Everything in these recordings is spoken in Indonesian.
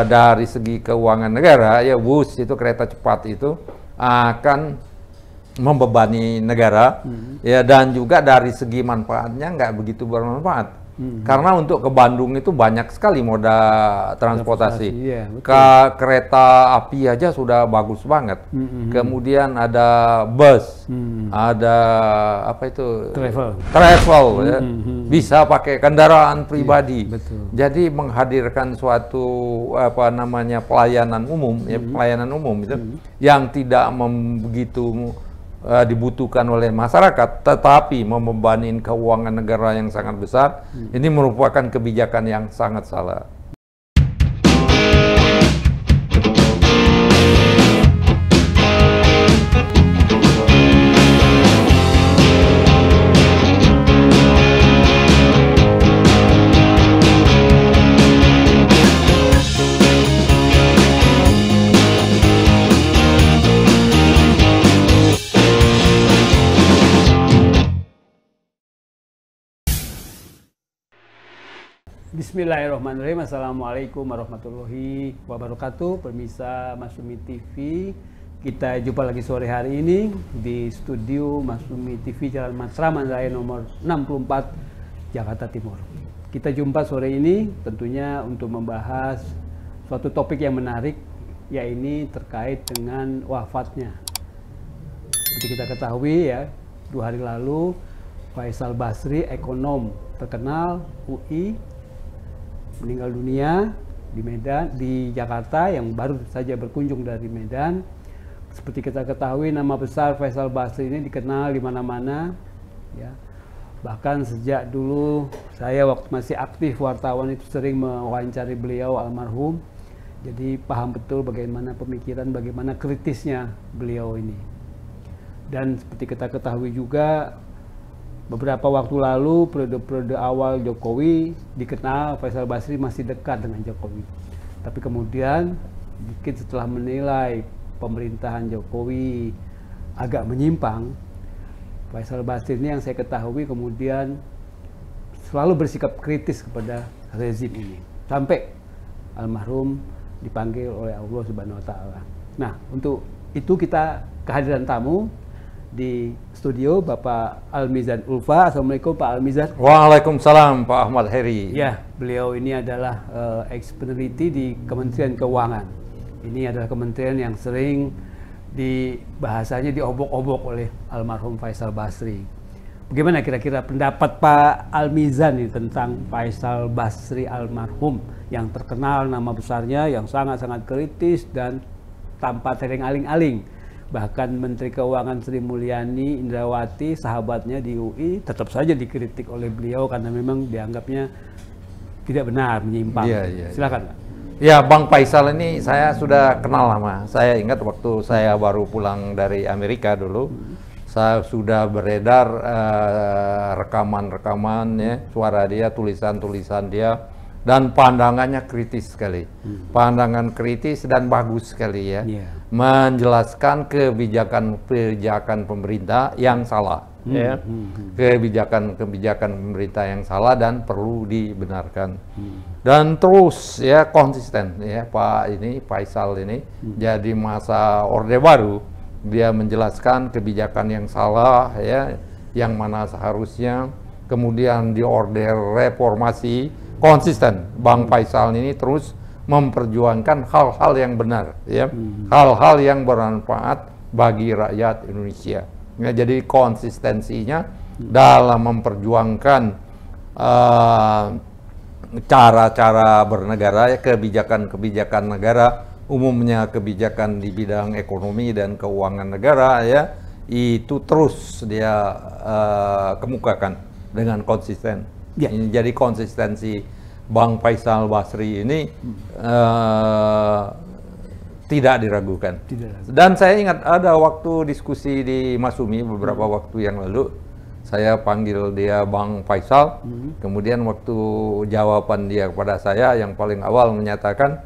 dari segi keuangan negara, ya bus itu kereta cepat itu akan membebani negara, ya, dan juga dari segi manfaatnya nggak begitu bermanfaat. Karena untuk ke Bandung itu banyak sekali moda transportasi. Iya, Kereta api aja sudah bagus banget. Kemudian ada bus, ada apa itu? Travel, ya. Bisa pakai kendaraan pribadi. Betul. Jadi menghadirkan suatu apa namanya pelayanan umum, ya, pelayanan umum itu yang tidak begitu dibutuhkan oleh masyarakat, tetapi membebani keuangan negara yang sangat besar. Ini merupakan kebijakan yang sangat salah. Bismillahirrahmanirrahim. Assalamualaikum warahmatullahi wabarakatuh. Pemirsa Masyumi TV, kita jumpa lagi sore hari ini di studio Masyumi TV Jalan Matraman Raya nomor 64 Jakarta Timur. Kita jumpa sore ini tentunya untuk membahas suatu topik yang menarik, yaitu terkait dengan wafatnya. Seperti kita ketahui ya, 2 hari lalu Faisal Basri, ekonom terkenal UI, meninggal dunia di Medan, di Jakarta, yang baru saja berkunjung dari Medan. Seperti kita ketahui, nama besar Faisal Basri ini dikenal di mana-mana, ya. Bahkan sejak dulu saya waktu masih aktif wartawan itu sering mewawancari beliau almarhum. Jadi paham betul bagaimana pemikiran, bagaimana kritisnya beliau ini. Dan seperti kita ketahui juga, beberapa waktu lalu, periode-periode awal Jokowi, dikenal Faisal Basri masih dekat dengan Jokowi. Tapi kemudian, mungkin setelah menilai pemerintahan Jokowi agak menyimpang, Faisal Basri ini yang saya ketahui kemudian selalu bersikap kritis kepada rezim ini. Sampai almarhum dipanggil oleh Allah Subhanahu wa Ta'ala. Nah, untuk itu kita kehadiran tamu di studio, Bapak Almizan Ulfa. Assalamualaikum Pak Almizan. Waalaikumsalam Pak Ahmad Heri. Ya, beliau ini adalah ex-peneliti di Kementerian Keuangan. Ini adalah kementerian yang sering bahasanya diobok-obok oleh almarhum Faisal Basri. Bagaimana kira-kira pendapat Pak Almizan ini tentang Faisal Basri almarhum yang terkenal nama besarnya, yang sangat-sangat kritis dan tanpa tereng aling-aling? Bahkan Menteri Keuangan Sri Mulyani Indrawati, sahabatnya di UI, tetap saja dikritik oleh beliau karena memang dianggapnya tidak benar, menyimpang. Silakan, Pak. Ya, Bang Faisal ini saya sudah kenal lama. Saya ingat waktu saya baru pulang dari Amerika dulu, saya sudah beredar rekaman-rekaman, ya, suara dia, tulisan-tulisan dia, dan pandangannya kritis sekali. Pandangan kritis dan bagus sekali, ya. Menjelaskan kebijakan pemerintah yang salah, ya. Kebijakan pemerintah yang salah dan perlu dibenarkan. Dan terus, ya, konsisten, ya, Pak ini Faisal ini. Jadi masa Orde Baru dia menjelaskan kebijakan yang salah, ya, yang mana seharusnya. Kemudian di Orde Reformasi konsisten, Bang Faisal ini terus memperjuangkan hal-hal yang benar, ya, hal-hal yang bermanfaat bagi rakyat Indonesia. Ya, jadi konsistensinya dalam memperjuangkan cara-cara bernegara, ya, kebijakan-kebijakan negara, umumnya kebijakan di bidang ekonomi dan keuangan negara, ya, itu terus dia kemukakan dengan konsisten. Ini jadi konsistensi Bang Faisal Basri ini tidak diragukan. Dan saya ingat ada waktu diskusi di Masyumi beberapa waktu yang lalu, saya panggil dia Bang Faisal, kemudian waktu jawaban dia kepada saya yang paling awal menyatakan,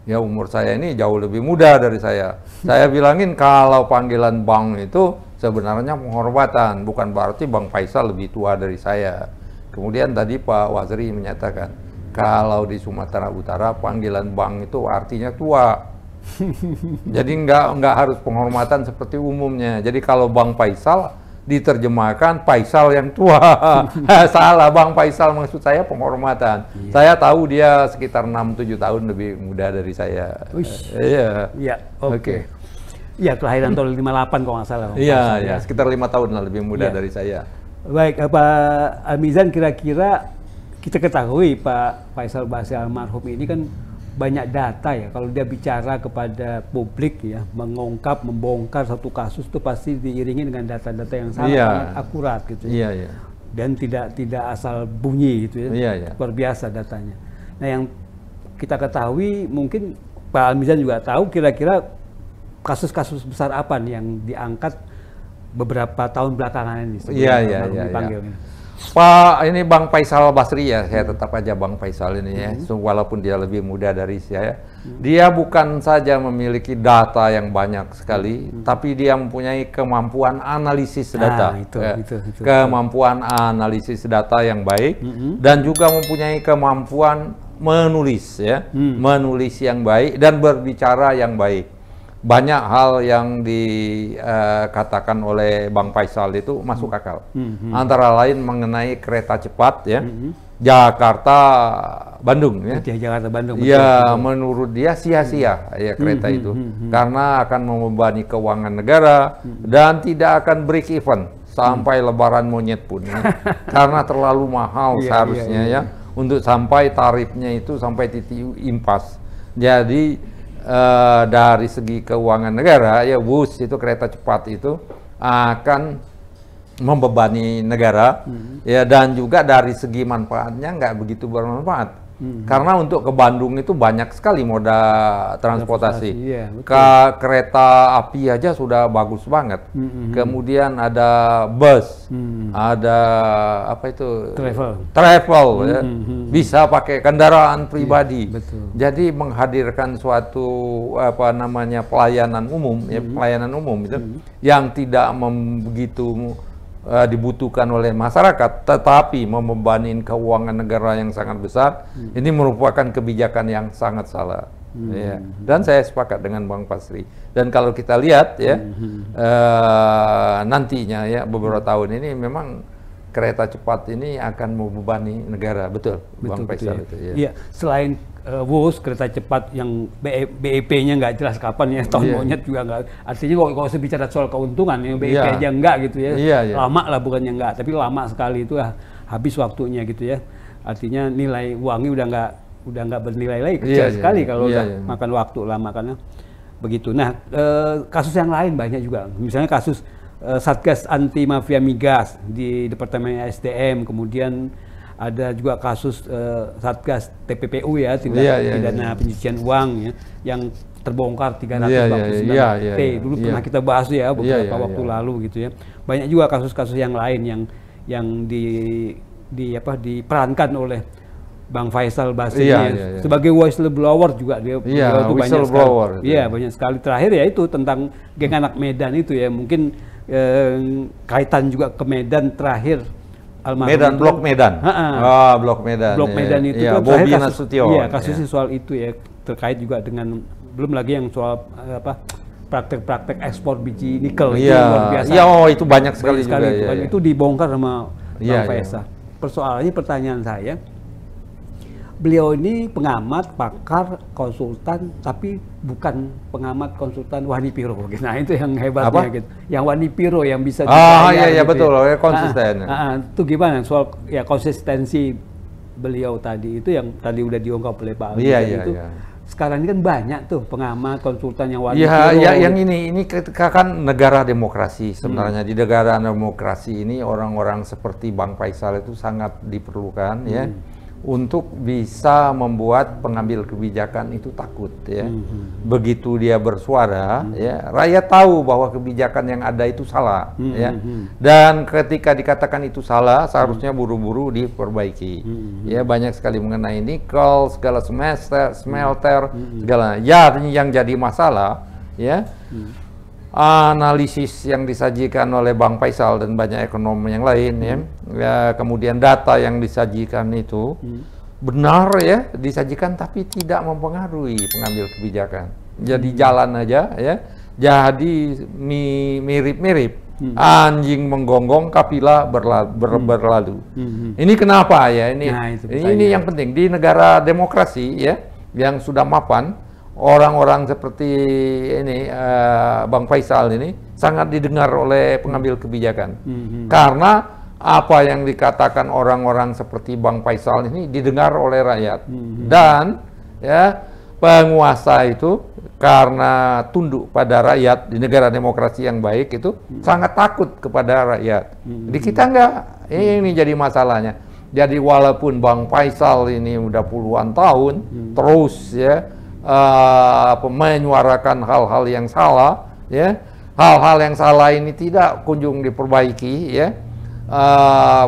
ya, umur saya ini jauh lebih muda dari saya. Saya bilangin kalau panggilan Bang itu sebenarnya penghormatan, bukan berarti Bang Faisal lebih tua dari saya. Kemudian tadi Pak Wazri menyatakan, Kalau di Sumatera Utara panggilan Bang itu artinya tua. Jadi nggak harus penghormatan seperti umumnya. Jadi kalau Bang Faisal diterjemahkan Faisal yang tua. Salah, Bang Faisal maksud saya penghormatan. Saya tahu dia sekitar 6-7 tahun lebih muda dari saya. Iya. Iya, oke. Iya, kelahiran tahun 58 kalau nggak salah. Iya, sekitar 5 tahun lah lebih muda dari saya. Baik, Pak Al-Mizan, kira-kira kita ketahui Pak Faisal Basri almarhum ini kan banyak data ya, kalau dia bicara kepada publik ya, mengungkap, membongkar satu kasus itu pasti diiringi dengan data-data yang sangat akurat gitu ya. Iya. Dan tidak asal bunyi gitu ya. Iya. Luar biasa datanya. Nah, yang kita ketahui mungkin Pak Al-Mizan juga tahu kira-kira kasus-kasus besar apa nih yang diangkat beberapa tahun belakangan ini sebelum dipanggil ini. Pak, ini Bang Faisal Basri ya, saya tetap aja Bang Faisal ini ya, walaupun dia lebih muda dari saya. Dia bukan saja memiliki data yang banyak sekali, tapi dia mempunyai kemampuan analisis data. Itu. Kemampuan analisis data yang baik, dan juga mempunyai kemampuan menulis ya, menulis yang baik dan berbicara yang baik. Banyak hal yang dikatakan oleh Bang Faisal itu masuk akal. Antara lain mengenai kereta cepat ya, Jakarta Bandung ya. Jakarta Bandung. Ya, menurut dia sia-sia ya kereta itu, karena akan membebani keuangan negara dan tidak akan break even sampai lebaran monyet pun ya. Karena terlalu mahal seharusnya ya, untuk sampai tarifnya itu sampai titik impas. Jadi dari segi keuangan negara ya, WUS itu kereta cepat itu akan membebani negara ya, dan juga dari segi manfaatnya nggak begitu bermanfaat. Karena untuk ke Bandung itu banyak sekali moda transportasi. Kereta api aja sudah bagus banget. Kemudian ada bus, ada apa itu? Travel ya. Bisa pakai kendaraan pribadi. Jadi menghadirkan suatu apa namanya pelayanan umum ya, pelayanan umum itu yang tidak begitu dibutuhkan oleh masyarakat, tetapi membebani keuangan negara yang sangat besar. Ini merupakan kebijakan yang sangat salah. Ya. Dan saya sepakat dengan Bang Basri. Dan kalau kita lihat ya, nantinya ya beberapa tahun ini memang kereta cepat ini akan membebani negara, betul Bang Faisal itu. Ya. Selain WUS kereta cepat yang BEP-nya nggak jelas kapan ya, tahun monyet juga nggak. Artinya kalau saya bicara soal keuntungan, yang BEP aja nggak gitu ya. Lama lah, bukannya nggak, tapi lama sekali itu habis waktunya gitu ya. Artinya nilai uangnya udah nggak bernilai lagi, kecil sekali kalau udah makan waktu lama, karena begitu. Nah, kasus yang lain banyak juga. Misalnya kasus Satgas Anti Mafia Migas di Departemen SDM, kemudian ada juga kasus Satgas TPPU ya, tindak pidana pencucian uang ya, yang terbongkar 349 T. Dulu pernah kita bahas ya beberapa waktu lalu gitu ya. Banyak juga kasus-kasus yang lain yang diperankan oleh Bang Faisal Basri sebagai whistleblower juga dia itu banyak sekali. Iya, banyak sekali. Terakhir ya itu tentang geng anak Medan itu ya, mungkin kaitan juga ke Medan terakhir. Medan, Blok Medan. Blok Medan. Blok Medan itu kan Bobi Nasution. Iya, kasusnya soal itu ya, terkait juga dengan belum lagi yang soal praktek-praktek ekspor biji nikel itu luar biasa. Iya, itu banyak sekali juga. Itu dibongkar sama Bang Faisal. Persoalannya, pertanyaan saya, beliau ini pengamat, pakar, konsultan, tapi bukan pengamat konsultan Wanipiro. Nah, itu yang hebatnya gitu. Yang Wanipiro yang bisa dibayar. Iya, betul, ya konsisten. Itu gimana soal ya konsistensi beliau tadi itu yang tadi udah diungkap oleh Pak Ali itu. Sekarang ini kan banyak tuh pengamat, konsultan yang Wanipiro. Yang ini kan negara demokrasi sebenarnya. Di negara demokrasi ini orang-orang seperti Bang Faisal itu sangat diperlukan ya. Untuk bisa membuat pengambil kebijakan itu takut ya. Begitu dia bersuara ya, rakyat tahu bahwa kebijakan yang ada itu salah ya. Dan ketika dikatakan itu salah, seharusnya buru-buru diperbaiki. Ya, banyak sekali mengenai nikel, segala smelter, segala. Ya, yang jadi masalah ya. Analisis yang disajikan oleh Bang Faisal dan banyak ekonom yang lain ya, kemudian data yang disajikan itu benar ya disajikan tapi tidak mempengaruhi pengambil kebijakan. Jadi jalan aja ya. Jadi mirip-mirip. Anjing menggonggong, kafilah berlalu. Ini kenapa ya? Ini yang penting di negara demokrasi ya, yang sudah mapan, orang-orang seperti ini Bang Faisal ini sangat didengar oleh pengambil kebijakan. Karena apa yang dikatakan orang-orang seperti Bang Faisal ini didengar oleh rakyat. Dan ya penguasa itu karena tunduk pada rakyat di negara demokrasi yang baik itu sangat takut kepada rakyat. Jadi kita enggak, ini jadi masalahnya. Jadi walaupun Bang Faisal ini udah puluhan tahun terus ya menyuarakan hal-hal yang salah ya, hal-hal yang salah ini tidak kunjung diperbaiki ya.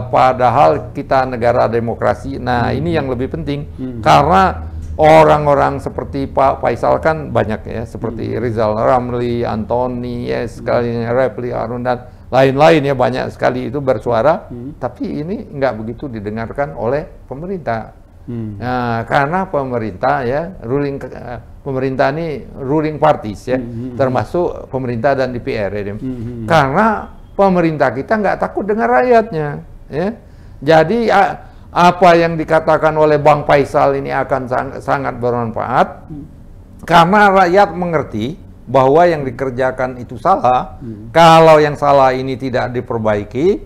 Padahal kita negara demokrasi. Nah, ini yang lebih penting karena orang-orang seperti Pak Faisal kan banyak ya, seperti Rizal Ramli, Antoni, ya sekali Refli Harun dan lain-lain ya, banyak sekali itu bersuara, tapi ini nggak begitu didengarkan oleh pemerintah. Nah, karena pemerintah ya, pemerintah ini ruling parties ya, termasuk pemerintah dan DPR ya. Karena pemerintah kita nggak takut dengan rakyatnya ya. Jadi apa yang dikatakan oleh Bang Faisal ini akan sangat bermanfaat karena rakyat mengerti bahwa yang dikerjakan itu salah. Kalau yang salah ini tidak diperbaiki,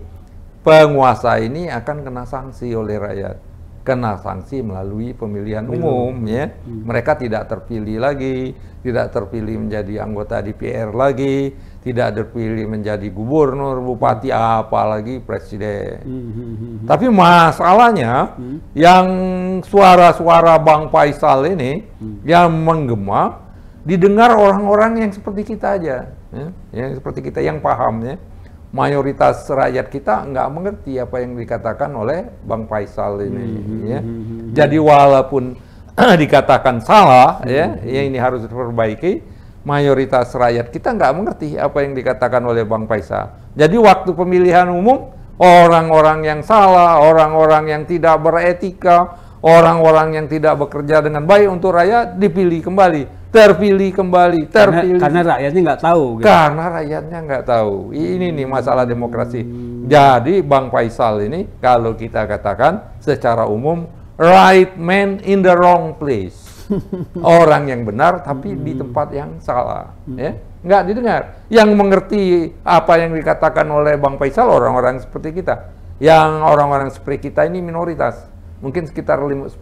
penguasa ini akan kena sanksi oleh rakyat. Kena sanksi melalui pemilihan umum ya. Mereka tidak terpilih lagi, tidak terpilih menjadi anggota DPR lagi, tidak terpilih menjadi gubernur, bupati, apalagi presiden. Tapi masalahnya yang suara-suara Bang Faisal ini yang menggema didengar orang-orang yang seperti kita aja, ya? Yang seperti kita yang paham ya. Mayoritas rakyat kita nggak mengerti apa yang dikatakan oleh Bang Faisal ini. Ya. Jadi walaupun dikatakan salah, ya ini harus diperbaiki, mayoritas rakyat kita nggak mengerti apa yang dikatakan oleh Bang Faisal. Jadi waktu pemilihan umum, orang-orang yang salah, orang-orang yang tidak beretika, orang-orang yang tidak bekerja dengan baik untuk rakyat dipilih kembali. Terpilih kembali, terpilih. Karena rakyatnya nggak tahu. Gitu. Karena rakyatnya nggak tahu. Ini nih masalah demokrasi. Jadi Bang Faisal ini kalau kita katakan secara umum, right man in the wrong place. Orang yang benar tapi di tempat yang salah. Ya? Nggak didengar. Yang mengerti apa yang dikatakan oleh Bang Faisal orang-orang seperti kita. Yang orang-orang seperti kita ini minoritas. Mungkin sekitar 10%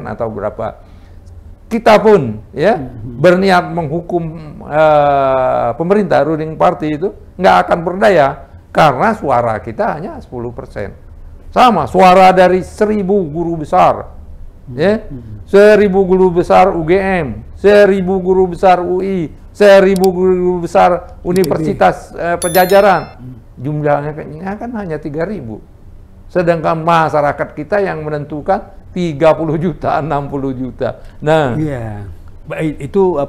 atau berapa. Kita pun ya berniat menghukum pemerintah ruling party itu nggak akan berdaya karena suara kita hanya 10%. Sama suara dari 1.000 guru besar, ya 1.000 guru besar UGM, 1.000 guru besar UI, 1.000 guru besar Universitas Pajajaran, jumlahnya kan hanya 3.000. Sedangkan masyarakat kita yang menentukan 30 juta, 60 juta. Nah, iya. Itu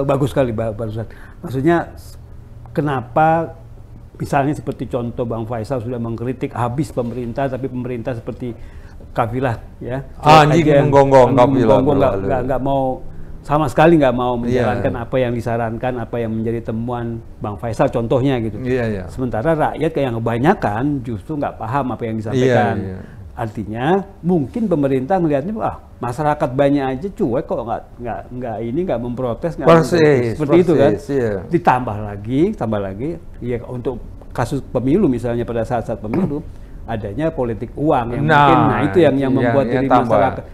bagus sekali Pak Ustadz. Maksudnya kenapa misalnya seperti contoh Bang Faisal sudah mengkritik habis pemerintah, tapi pemerintah seperti kafilah ya. Anjing menggonggong kafilah. Nggak mau sama sekali nggak mau menjalankan apa yang disarankan, apa yang menjadi temuan Bang Faisal contohnya gitu. Sementara rakyat yang kebanyakan justru nggak paham apa yang disampaikan. Artinya mungkin pemerintah melihatnya masyarakat banyak aja cuek kok nggak memprotes seperti itu kan. Ditambah lagi ya untuk kasus pemilu misalnya pada saat-saat pemilu adanya politik uang yang mungkin itu yang membuat diri masyarakat.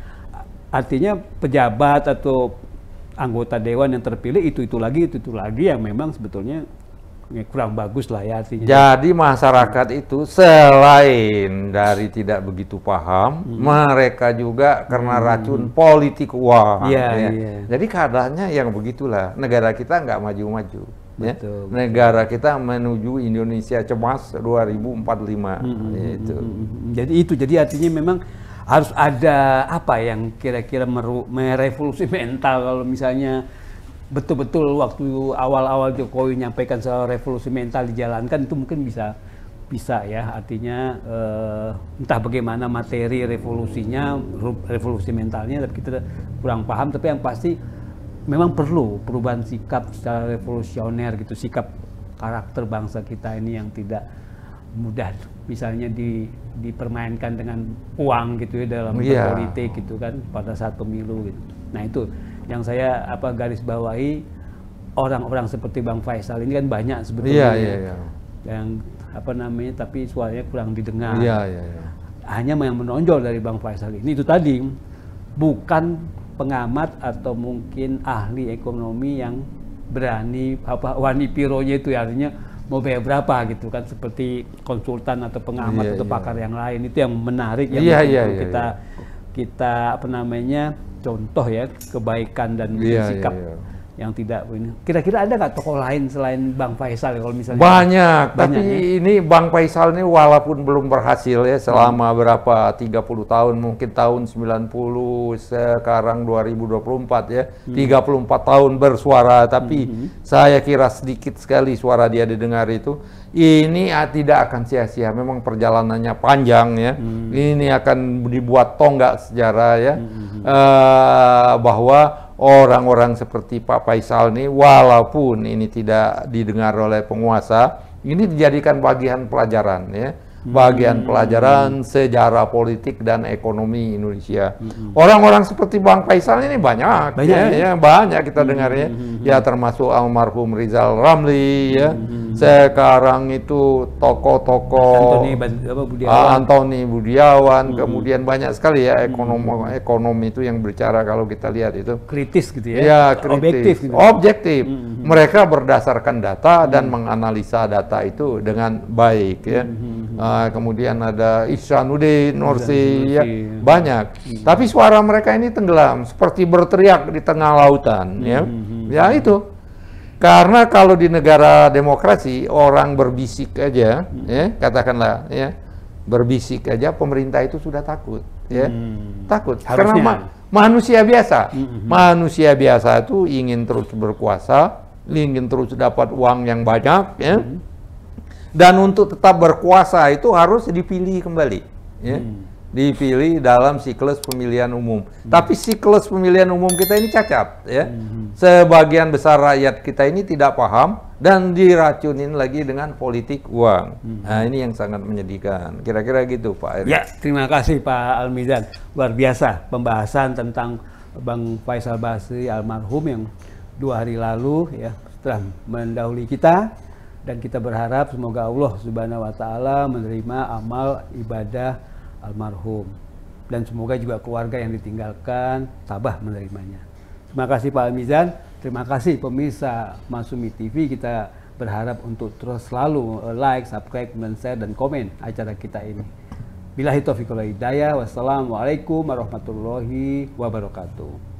Artinya pejabat atau anggota dewan yang terpilih itu lagi yang memang sebetulnya kurang bagus lah ya artinya. Jadi masyarakat itu selain dari tidak begitu paham, mereka juga karena racun politik uang. Jadi keadaannya yang begitulah. Negara kita nggak maju-maju. Betul. Negara kita menuju Indonesia cemas 2045. Jadi artinya memang harus ada apa yang kira-kira merevolusi mental kalau misalnya betul-betul waktu awal-awal Jokowi menyampaikan soal revolusi mental dijalankan itu mungkin bisa bisa ya, artinya entah bagaimana materi revolusinya, revolusi mentalnya, tapi kita kurang paham. Tapi yang pasti memang perlu perubahan sikap secara revolusioner gitu, sikap karakter bangsa kita ini yang tidak mudah misalnya dipermainkan dengan uang gitu ya dalam berpolitik gitu kan pada saat pemilu gitu. Nah itu yang saya garis bawahi, orang-orang seperti Bang Faisal ini kan banyak sebetulnya yang tapi suaranya kurang didengar. Hanya yang menonjol dari Bang Faisal ini itu tadi, bukan pengamat atau mungkin ahli ekonomi yang berani wani pironya itu, artinya mau bayar berapa gitu kan, seperti konsultan atau pengamat atau pakar yang lain. Itu yang menarik, yang kita contoh ya kebaikan dan sikap yang tidak ini. Kira-kira ada nggak tokoh lain selain Bang Faisal ya, kalau misalnya? Banyak tapi ya? Ini Bang Faisal ini walaupun belum berhasil ya selama berapa 30 tahun, mungkin tahun 90, sekarang 2024 ya, 34 tahun bersuara, tapi saya kira sedikit sekali suara dia didengar itu. Ini tidak akan sia-sia, memang perjalanannya panjang ya. Ini akan dibuat tonggak sejarah ya, bahwa orang-orang seperti Pak Faisal ini, walaupun ini tidak didengar oleh penguasa, ini dijadikan bagian pelajaran ya, bagian pelajaran sejarah politik dan ekonomi Indonesia. Orang-orang seperti Bang Faisal ini banyak banyak kita dengar ya, ya termasuk almarhum Rizal Ramli ya. Sekarang itu tokoh-tokoh Antoni Budiawan, kemudian banyak sekali ya ekonomi itu yang berbicara, kalau kita lihat itu kritis gitu ya, ya kritis, objektif. Mereka berdasarkan data dan menganalisa data itu dengan baik ya. Kemudian ada Ihsanuddin Nursi ya, banyak. Tapi suara mereka ini tenggelam seperti berteriak di tengah lautan ya. Ya itu. Karena kalau di negara demokrasi orang berbisik aja, ya katakanlah, ya berbisik aja pemerintah itu sudah takut, ya takut. Harusnya. Karena manusia biasa, manusia biasa itu ingin terus berkuasa, ingin terus dapat uang yang banyak, ya. Dan untuk tetap berkuasa itu harus dipilih kembali, ya. Dipilih dalam siklus pemilihan umum. Tapi siklus pemilihan umum kita ini cacat ya. Sebagian besar rakyat kita ini tidak paham dan diracunin lagi dengan politik uang. Nah, ini yang sangat menyedihkan. Kira-kira gitu Pak Erik. Ya, terima kasih Pak Almizan. Luar biasa pembahasan tentang Bang Faisal Basri almarhum yang 2 hari lalu ya telah mendahului kita, dan kita berharap semoga Allah Subhanahu wa taala menerima amal ibadah almarhum, dan semoga juga keluarga yang ditinggalkan tabah menerimanya. Terima kasih Pak Almizan, terima kasih pemirsa Masyumi TV. Kita berharap untuk terus selalu like, subscribe, share, dan komen acara kita ini. Billahi taufiq wal hidayah. Wassalamualaikum warahmatullahi wabarakatuh.